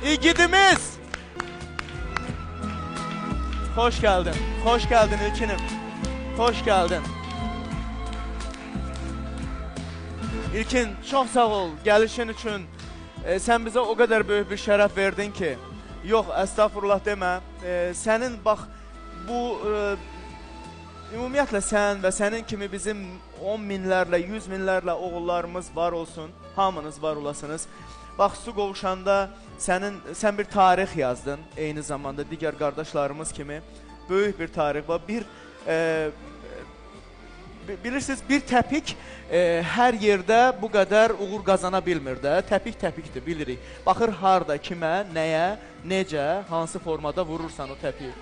igidimiz. Hoş geldin. Hoş geldin İlkinim. Hoş geldin. İlkin, çox sağ ol gəlişin üçün. Sən bizə o qədər böyük bir şərəf verdin ki. Yox, əstəğfurullah demə. Sənin bax bu ümumiyyətlə sən və sənin kimi bizim 10 minlərlə, 100 minlərlə oğullarımız var olsun. Hamınız var olasınız. Bax, su qovuşanda sən bir tarix yazdın. Eyni zamanda digər qardaşlarımız kimi böyük bir tarix var. Bilirsiniz, bir təpik hər yerdə bu qədər uğur qazana bilmir də. Təpik təpikdir, bilirik. Baxır harda, kimə, nəyə, necə, hansı formada vurursan o təpiyi.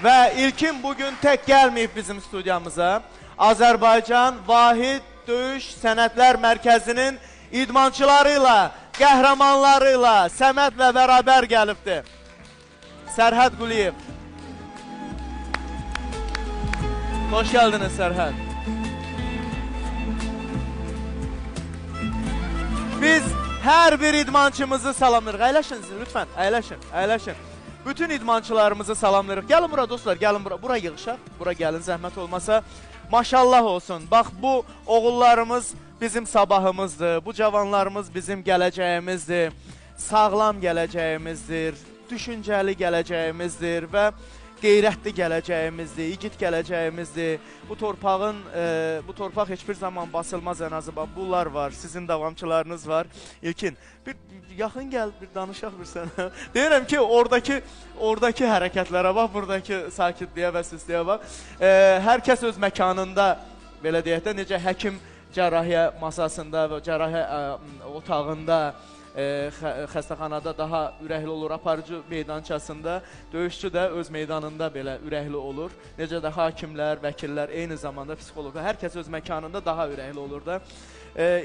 Və İlkin bugün tək gəlməyib bizim studiyamıza. Azərbaycan Vahid Döyüş Sənətlər Mərkəzinin idmançılarıyla, qəhrəmanlarıyla, Səmədlə bərabər gəlibdir. Sərhəd Quliyev. Hoş geldiniz Sərhəd. Biz hər bir idmançımızı salamlayırıq. Əyləşin, lütfən, əyləşin. Bütün idmançılarımızı salamlayırıq. Gəlin bura dostlar, gəlin bura. Bura yığışaq, bura gəlin, zəhmət olmasa. Maşallah olsun. Bax, bu oğullarımız bizim sabahımızdır. Bu cavanlarımız bizim gələcəyimizdir. Sağlam gələcəyimizdir. Düşüncəli gələcəyimizdir və qeyrətli gələcəyimizdir, igid gələcəyimizdir. Bu torpaq heç bir zaman basılmaz ən azından. Bunlar var, sizin davamçılarınız var. İlkin, bir yaxın gəl, bir danışaq bir sənə. Deyirəm ki, oradakı hərəkətlərə bax, buradakı sakitliyə və süsliyə bax. Hər kəs öz məkanında, belə deyək də, necə həkim cərrahiyyə masasında və cərrahiyyə otağında, xəstəxanada daha ürəkli olur, aparıcı meydançasında, döyüşçü də öz meydanında belə ürəkli olur. Necə də hakimlər, vəkillər, eyni zamanda psixoloqlar, hər kəs öz məkanında daha ürəkli olur da.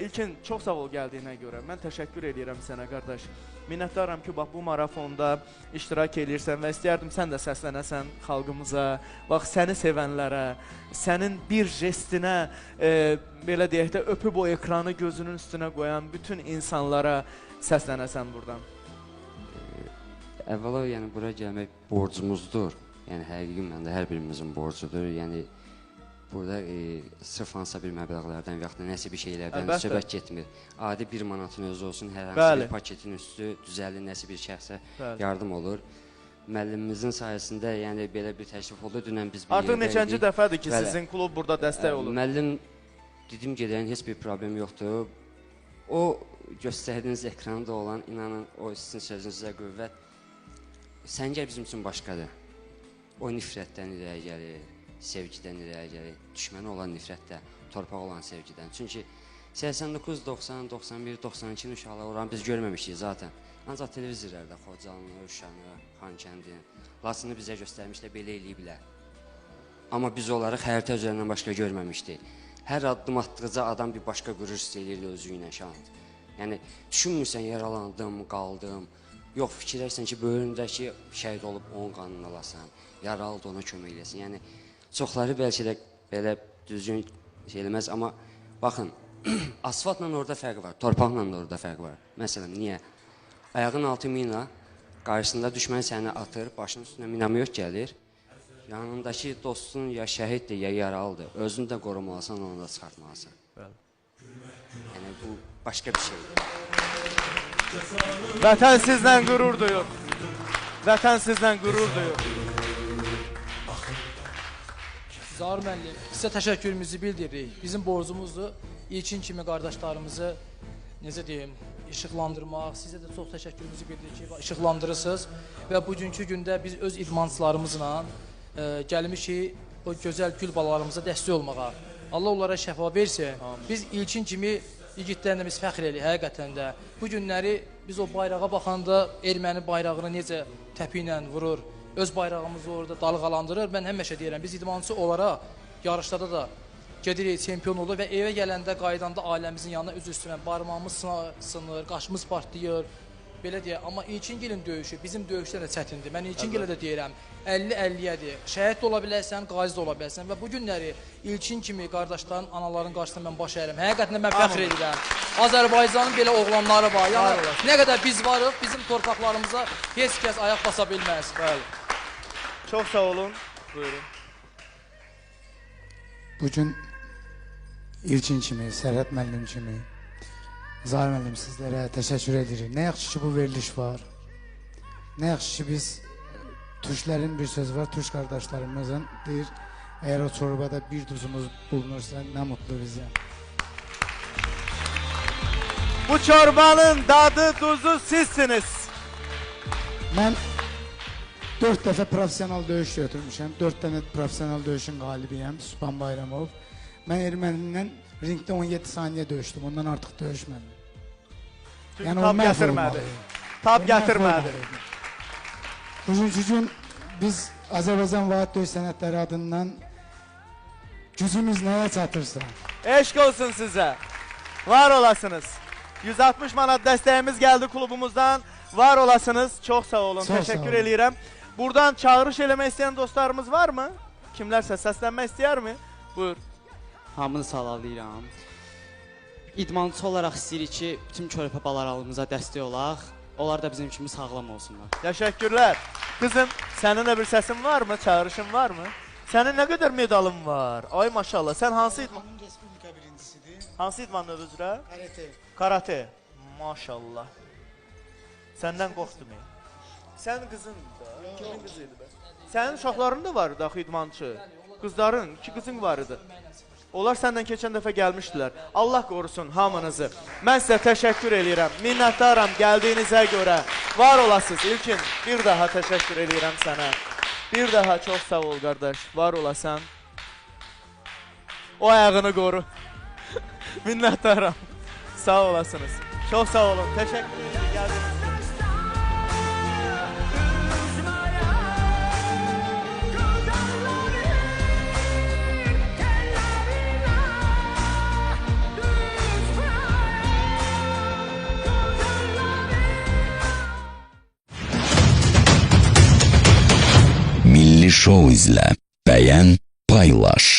İlkin, çox sağ ol gəldiyinə görə. Mən təşəkkür edirəm sənə, qardaş. Minnətdaram ki, bax, bu marafonda iştirak edirsən və istəyərdim sən də səslənəsən xalqımıza, bax, səni sevənlərə, sənin bir jestinə, belə deyək də, öpüb o ekranı gözünün üstünə qoyan bütün insanlara səslənəsən buradan. Əvvəla, yəni, bura gəlmək borcumuzdur. Yəni, həqiqi məndə hər birimizin borcudur. Yəni, burada sırf hansısa bir məbləğlərdən və yaxud da nəsə bir şeylərdən söhbət getmir. Adi 1 manatın özü olsun, hər hansı bir paketin üstü düzəlir, nəsə bir şəxsə yardım olur. Müəllimimizin sayəsində, yəni, belə bir təşrif oldu. Dünən biz bir artıq neçənci dəfədir ki, sizin klub burada dəstək olur? Müəllim, dedim gedən heç bir problem yoxdur. O göstərdiyiniz ekranda olan, inanın, o sizin sözünüzə qüvvət, səngər bizim üçün başqadır. O nifrətdən irəyə gəlir, sevgidən irəyə gəlir, düşməni olan nifrətdə, torpaq olan sevgidən. Çünki 89, 90, 91, 92 uşaqlar oranı biz görməmişik zaten. Ancaq televizorlarda Xocalını, Uşanı, Xankəndini, Lasını bizə göstərmişlər, belə eləyiblər. Amma biz onları xəritə üzərindən başqa görməmişdik. Hər addım atdıqca adam bir başqa qürur istəyirdi özü ilə şahid. Yəni, düşünmürsən, yaralandım, qaldım. Yox, fikirlərsən ki, böyründəki şəhid olub onun qanını alasan, yaralı da ona kömək eləsin. Yəni, çoxları bəlkə də belə düzgün şey eləməz, amma baxın, asfaltla orada fərq var, torpaqla da orada fərq var. Məsələn, niyə? Ayağın altı mina, qarşısında düşmən səni atır, başının üstünə minamyot gəlir, yanındakı dostun ya şəhiddir, ya yaralıdır. Özünü də qorumalısan, onu da çıxartmalısan. Yəni, bu başqa bir şeydir. Vətən sizlə qürur duyur. Vətən sizlə qürur duyur. Zahir müəllim, sizə təşəkkürümüzü bildiririk. Bizim borcumuzdur. İlkin kimi qardaşlarımızı, necə deyim, işıqlandırmaq. Sizə də çox təşəkkürümüzü bildiririk ki, işıqlandırırsınız. Və bugünkü gündə biz öz idmançılarımızla gəlmişik o gözəl gül balalarımıza dəstək olmağa. Allah onlara şəfa versin. Biz İlkin kimi igidlərlə biz fəxr edirik həqiqətən də. Bu günləri biz o bayrağa baxanda erməni bayrağını necə təpi ilə vurur, öz bayrağımızı orada dalğalandırır. Mən həmişə deyirəm, biz idmançı olaraq yarışlarda da gedirik, çempion olur və evə gələndə, qaydanda ailəmizin yanına üz üstünə barmağımız sınır, qaşımız partlayır. belə deyək, amma İlkin Gilin döyüşü bizim döyüşlər də çətindir. Mən İlkin Gilə də deyirəm, 50-50-yədir. Şəhid də ola bilərsən, qazi də ola bilərsən və bu günləri İlkin kimi qardaşların, anaların qarşısında mən baş əyirəm. Həqiqətən mən fəxr edirəm. Azərbaycanın belə oğlanları var. Yəni nə qədər biz varıq, bizim torpaqlarımıza heç kəs ayaq basa bilməz. Bəli. Çox sağ olun. Buyurun. Bugün İlkin kimi, Sərhəd müəllim kimi, Zahir müəllim sizlərə təşəkkür edirik. Nə yaxşı ki bu veriliş var. Nə yaxşı ki biz Türklərin bir sözü var, Türk qardaşlarımızın deyir, əgər o çorbada bir duzumuz bulunursa nə mutlu bizə. Bu çorbanın dadı, duzu sizsiniz. Mən 4 dəfə profesional döyüş götürmüşəm. 4 dənə profesional döyüşün qalibiyəm, Sübhan Bayramov. Mən ermənindən ringdə 17 saniyə döyüşdüm, ondan artıq döyüşmədim. Yəni tab gətirmədi. Tab gətirmədi. Bugünkü gün biz Azərbaycan Vahid Döyüş Sənətləri adından gücümüz nəyə çatırsa. Eşq olsun sizə. Var olasınız. 160 manat dəstəyimiz gəldi klubumuzdan. Var olasınız. Çox sağ olun. Çox Təşəkkür sağ olun. eləyirəm. Buradan çağırış eləmək istəyən dostlarımız varmı? Kimlərsə səslənmək istəyərmi? Buyur. Hamını salamlayıram. İdmançı olaraq istəyirik ki, bütün körpə balalarımıza dəstək olaq. Onlar da bizim kimi sağlam olsunlar. Təşəkkürlər. Qızım, sənin də bir səsin varmı? Çağırışın varmı? Sənin nə qədər medalın var? Ay maşallah. Sən hansı idman? Respublika birincisidir. Hansı idman növü üzrə? Karate. Karate. Maşallah. Səndən qorxdum ya. Sən qızın da. Kimin qızıydı be? Sənin uşaqların da var da idmançı. Qızların, 2 qızın var idi. Onlar səndən keçən dəfə gəlmişdilər. Allah qorusun hamınızı. Mən sizə təşəkkür eləyirəm. Minnətdaram gəldiyinizə görə. Var olasınız. İlkin, bir daha təşəkkür eləyirəm sənə. Bir daha çox sağ ol qardaş. Var olasan. O ayağını qoru. Minnətdaram. Sağ olasınız. Çox sağ olun. Təşəkkür ederim. Gəldiniz. Milli Show izlə, bəyən, paylaş.